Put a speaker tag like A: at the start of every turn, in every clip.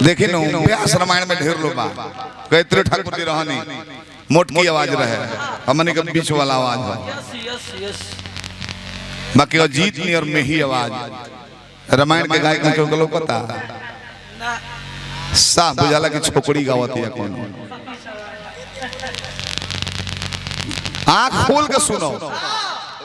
A: देखी नो व्यास रामायण में ढेर लोग गायत्री ठाकुर जी रहनी मोटकी आवाज रहे हमने के बीच वाला आवाज है बाकी अजीत नहीं और मेही आवाज रामायण के गायक क्यों लोग पता साफ बुझाला की छोकड़ी गावत है कौन आँख खोल के सुनो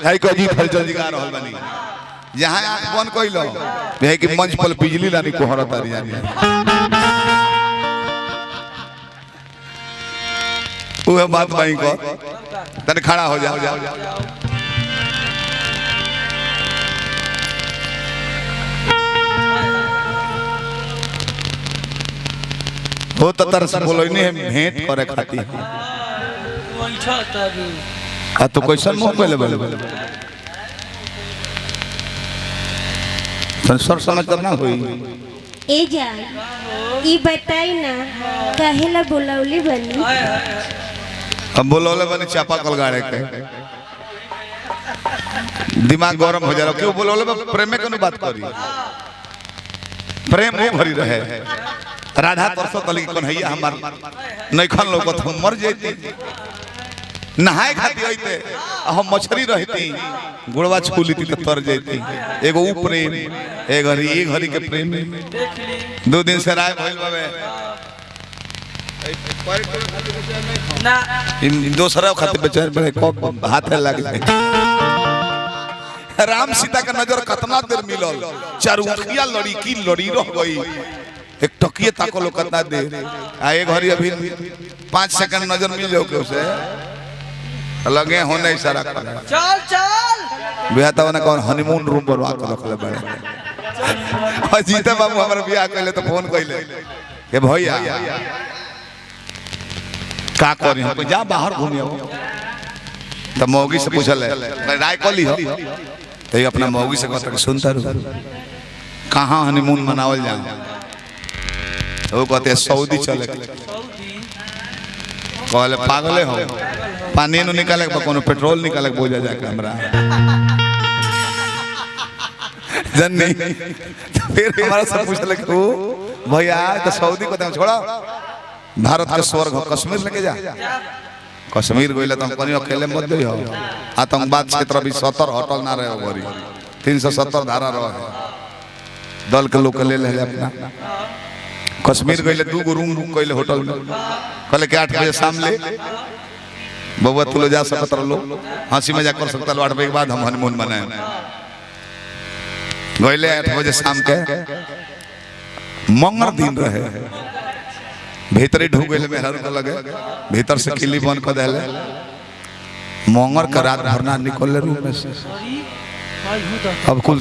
A: भाई को अजीत हलचल जी गा रहल बनी यहाँ आँख बंद कइलो भाई कि मंच पर बिजली लानी कोहरत आ रही वो बात भाई को तने खड़ा हो जाओ हो तो तरस बोलो नहीं भेंट करे खाती आ तो कैसन मुंह पहले बोले संसार समझ करना हुई
B: ए जा ई बताई ना काहेला बोलावली बनी
A: अब बोलौले बनी चापा कल गाड़े के दिमाग गरम हो जा रहा क्यों बोलौले प्रेम में क्यों बात करी प्रेम वो भरी रहे राधा तरसो तली कन्हैया हमार नैखन लोग तो मर जाती नहाए खाती होते हम मछली रहती गुड़वा छूली थी तो तर जाती एगो ऊ प्रेम एक घड़ी के प्रेम 2 दिन से राय भइल बाबे ना दूसरा खातिर बेचारे बड़े कप हाथ लग जाए राम सीता का नजर कितना देर मिलल चारुखिया लड़ी की लड़ी रह गई एक टकिए ताको लो कितना देर आए घड़ी अभी 5 सेकंड नजर मिल जाओ के उसे लगे होने इशारा कर
C: चल चल
A: बियाह तो ना कौन हनीमून रूम पर आके रखले बड़े अजीत बाबू हमरा बियाह कइले तो फोन कइले के भैया का करी हम जा बाहर घूमियो त मौगी से पूछले राय कली हो तो अपना मौगी से कहता सुनता रहो कहां हनीमून मनावल जा वो कहते सऊदी चले कहले पागले हो पानी नु निकाले कोनो पेट्रोल निकाले बोझा जाके हमरा जन्नी फिर हमारा सब पूछले ओ भैया तो सऊदी को छोड़ा भारत के स्वर्ग कश्मीर लेके जा कश्मीर गइले त हम कनी अकेले मत दे हो आतंकवाद क्षेत्र भी 70 होटल ना रहे गोरी 370 धारा रहे दल के लोग ले ले अपना कश्मीर गइले 2 रूम कइले होटल में कहले के 8 बजे शाम ले बबुआ तू लो जा सकत रहो हंसी मजाक कर सकता 8 बजे के बाद हम हनीमून मनाए गइले 8 बजे शाम के मंगर दिन रहे भीतरी ढूक गइले मेहर को लगे भीतर से किली बंद कर देले मंगर का रात भर ना निकलले रूम में से अब कुल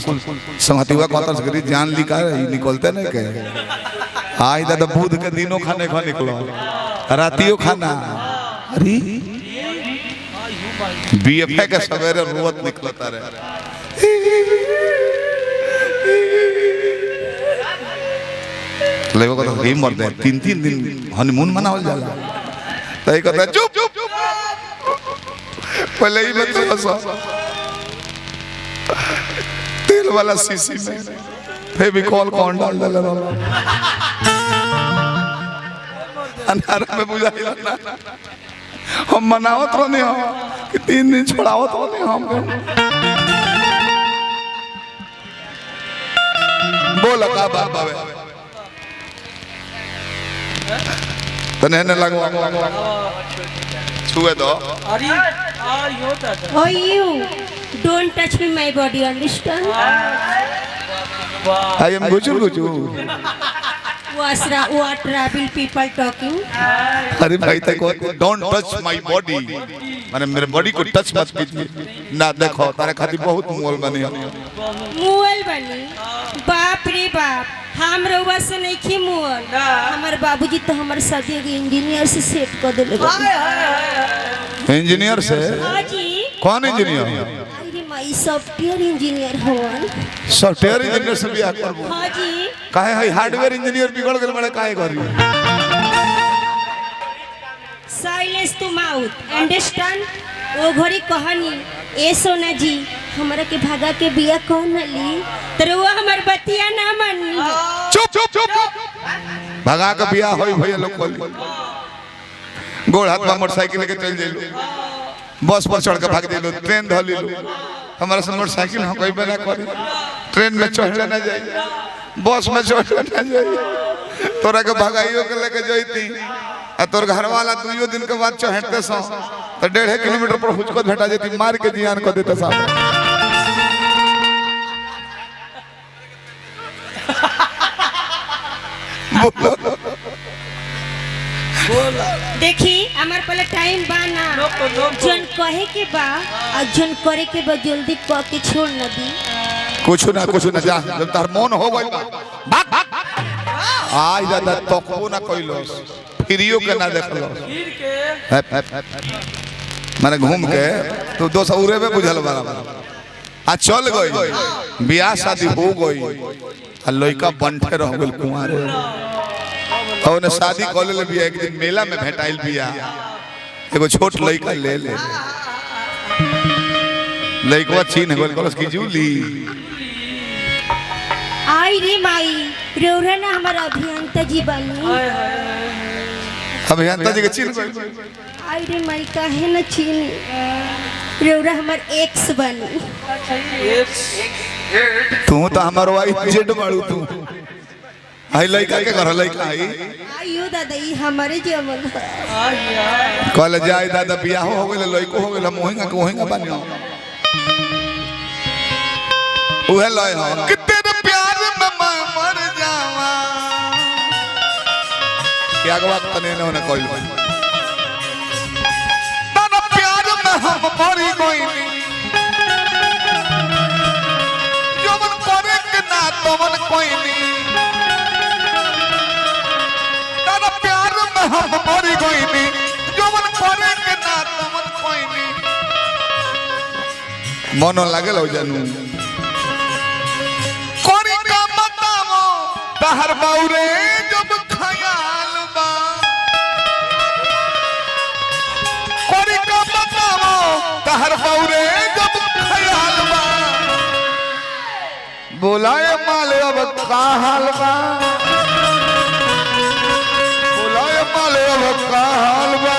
A: संगतिवा कहता से जान लिखा निकलते नहीं के आज दादा बुध के दिनों खाने खा निकलो रातियों खाना अरे बीएफए के सवेरे रोवत निकलता रहे लेवो को तो मर दे 3 दिन हनीमून मनावल जाला तो ये कहता चुप पहले ही मत हंसो तेल वाला शीशी में फेविकॉल कौन डाल डाल अंधारा में बुझाइला ना हम मनावत रहने हो कि 3 दिन छोड़ावत रहने हम बोल का बात बाबे तने ने लगवा छुए दो
C: अरे
B: Oh you don't touch me my body understand
A: I am guju
B: what travel people talking
A: अरे भाई तक डोंट टच माय बॉडी माने मेरे बॉडी को टच मत कीजिए ना देखो तारे खातिर बहुत मोल बनी
B: मुअल बनी बाप रे बाप हम रउवा से नहीं खी मुअल हमार बाबूजी तो हमार शादी के इंजीनियर से सेट कर देले
A: इंजीनियर से
B: हां जी
A: कौन इंजीनियर
B: अरे माई सॉफ्टवेयर इंजीनियर हवन
A: सॉफ्टवेयर इंजीनियर से बियाह करबो
B: हां जी
A: काहे है हार्डवेयर इंजीनियर बिगड़ गेल बड़े काहे करी
B: साइलेंस टू माउथ अंडरस्टैंड ओ घड़ी कहानी ए सोना जी हमरा के भागा के बिया कौन ली तो वो हमार बतिया ना मानी
A: चुप भगा के बिया होई भैया लोग खोली गोड़ हाथ में मोटरसाइकिल लेके चल जाइलो बस पर चढ़ के भाग जाइलो ट्रेन धली लो हमारा से मोटरसाइकिल हम कोई बना करी ट्रेन में चढ़ले ना जाई बस में चढ़ले ना जाई तोरा के भगाइयो के लेके जइती आ तोर घर वाला 2 दिन के बाद चढ़ते सो तो 1.5 किलोमीटर पर हुचको भेटा जेती मार के जियान को देते साहब
B: देखी हमार पहले टाइम बा ना जन कहे के बा और जन करे के बा जल्दी कह के छोड़ न दी
A: कुछ ना जा जब तार मन हो गइल बा भाग भाग आई दादा तकबो ना कइलोस फिरियो के ना देखलो फिर के माने घूम के तो दोस्त उरे में बुझल बा आ चल गई बियाह शादी हो गई आ लइका बनठे रह गेल कुंवार और ने शादी कर ले बिया एक दिन मेला में भेटाइल बिया एगो छोट लइका ले लइकवा छीन गेल कलस की जूली
B: आई रे माई रोरा ना हमारा अभियंता जी बनी
A: अभियंता जी के छीन गइल
B: आई रे माई काहे न छीनी रोरा हमार एक्स बनी
A: तू तो हमार वाइफ जेड बाड़ू तू आई लइका के घर लइका आई
B: आइयो दादा ई हमारे जमन
A: कल जाय दादा बियाह हो गेल लइको हो गेल मोहिंगा बानियो उहे लय हो कितने प्यार में मैं मर जावा क्या गवा तने ने कोइल दादा प्यार में हम मरी गइनी जवन करे के ना तवन कोइनी दादा प्यार में हम मरी गइनी जवन करे के ना तवन कोइनी मन लागल हो जानू तहर बाउरे जब ख्याल बा कोरी का बताओ तहर बाउरे जब ख्याल बा बोलाए माले अब का हाल बा बोलाए माले अब का हाल बा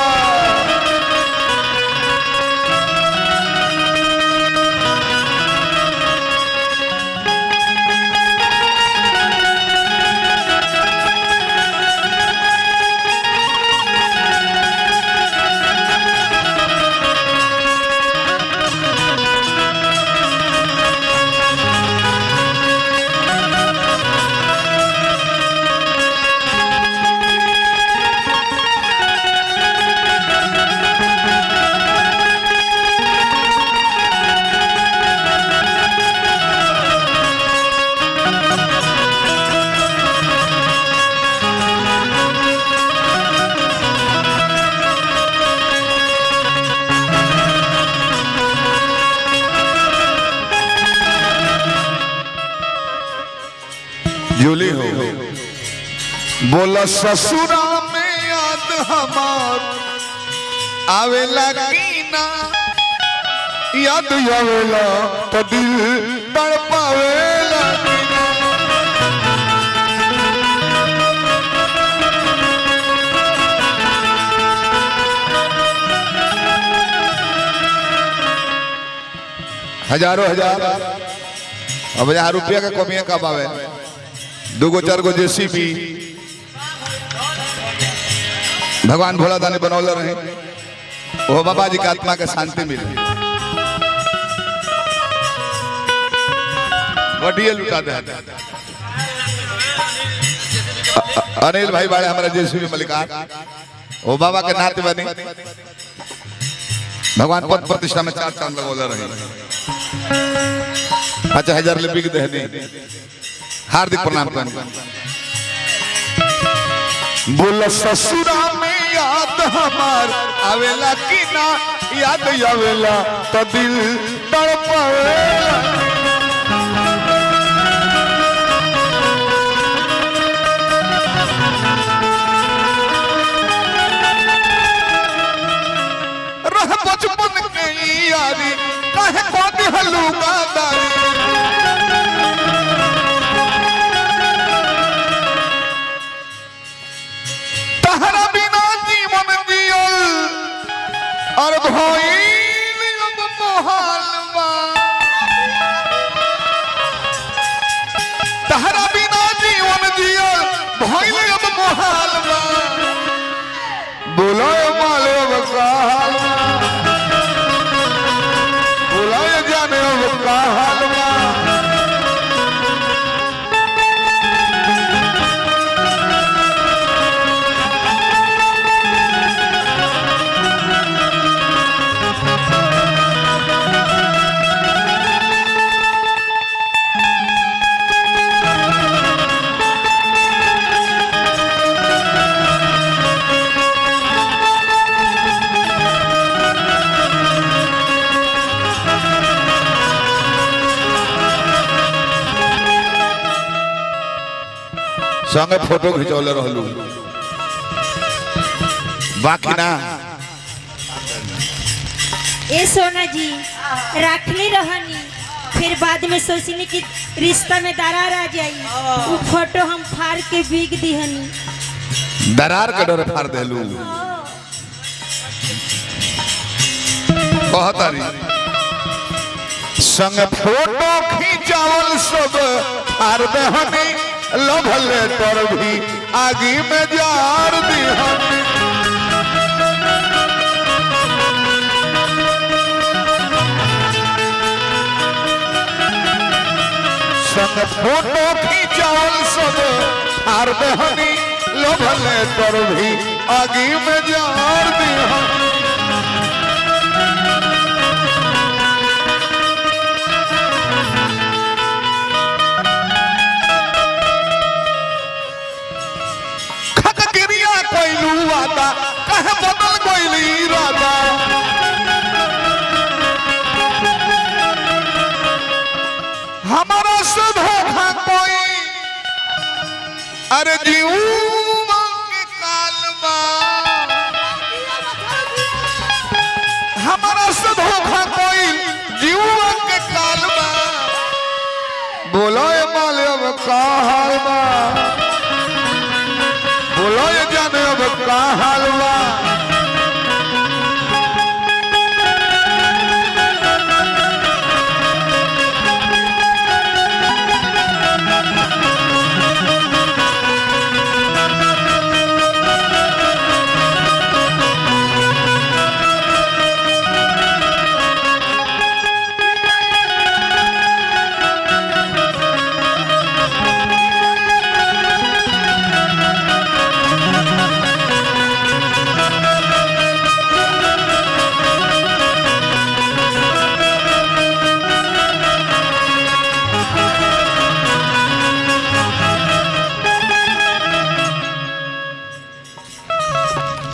A: जूली हो बोला ससुरा में याद हमार आवेला कीना याद आवेला तो दिल तड़पावेला कीना हजारों हजार अब 1000 रुपया का कमियां कब आवे 2-4 गो जेसीबी भगवान भोला दानी बनौले रहे वो बाबा जी की आत्मा के शांति मिले वडिये लुटा दे अनिल भाई बाड़े हमारे जेसीबी मलिकार वो बाबा के नाते बनी भगवान पद प्रतिष्ठा में 4 चांद लगौले रहे 5000 ले बिक दे हार्दिक प्रणाम कर बोला ससुरा में याद हमार आवेला की ना याद आवेला तो दिल तड़पावेला रह बचपन के यारी काहे को दिहलू गादारी तहरा बिना जीवन जियल और भइल अब मोहाल बा तहरा बिना जीवन जियल भइल अब मोहाल बा बोलो माले अब का हाल बा बोलो जाने अब का हाल बा संगे फोटो खिंचौले रहलू बाकी ना
B: ए सोना जी रखली रहनी फिर बाद में सोचनी कि रिश्ता में दरार आ जाई वो फोटो हम फाड़ के बिक दिहनी
A: दरार के डर फाड़ देलू बहुत आरी संग फोटो खिंचावल सब फाड़ देहनी लव लेटर भी आगे में जार दिहनी संग फोटो खिंचावल सब फाड़ देहनी लव लेटर भी आगे में जार दिहनी कहे बदल गइली राधा हमारा से धोखा कोई अरे जीवा के काल बा हमारा से धोखा कोई जीवा के काल बा बोलो ये माले अब का हाल बा बोलो ये जाने अब का हाल बा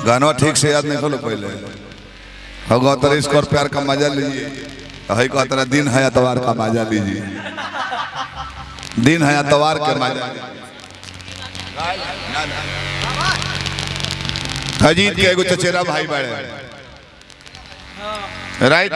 A: गाना ठीक से याद नहीं खोलो पहले हगौतर इसको प्यार का मजा लीजिए है कहता दिन है अतवार का मजा लीजिए दिन है अतवार के मजा अजीत के एगो चचेरा भाई बड़े राइट